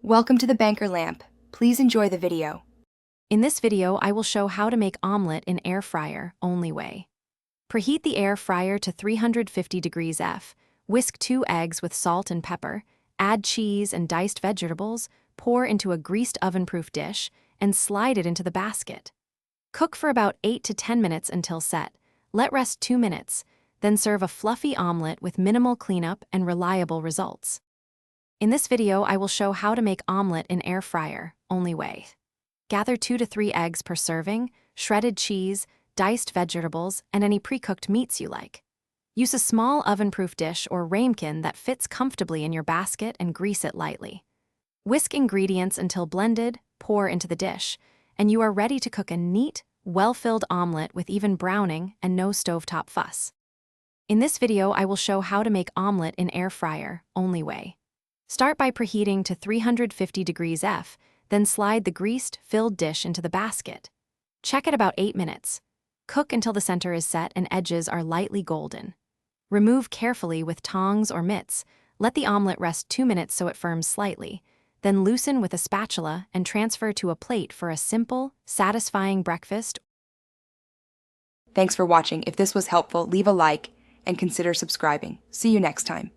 Welcome to the Banker Lamp. Please enjoy the video. In this video, I will show how to make omelet in air fryer, only way. Preheat the air fryer to 350 degrees F, whisk 2 eggs with salt and pepper, add cheese and diced vegetables, pour into a greased oven-proof dish, and slide it into the basket. Cook for about 8 to 10 minutes until set. Let rest 2 minutes, then serve a fluffy omelet with minimal cleanup and reliable results. In this video, I will show how to make omelet in air fryer, only way. Gather 2 to 3 eggs per serving, shredded cheese, diced vegetables, and any pre-cooked meats you like. Use a small oven-proof dish or ramekin that fits comfortably in your basket and grease it lightly. Whisk ingredients until blended, pour into the dish, and you are ready to cook a neat, well-filled omelet with even browning and no stovetop fuss. In this video, I will show how to make omelet in air fryer, only way. Start by preheating to 350 degrees F, then slide the greased, filled dish into the basket. Check at about 8 minutes. Cook until the center is set and edges are lightly golden. Remove carefully with tongs or mitts. Let the omelet rest 2 minutes so it firms slightly. Then loosen with a spatula and transfer to a plate for a simple, satisfying breakfast. Thanks for watching. If this was helpful, leave a like and consider subscribing. See you next time.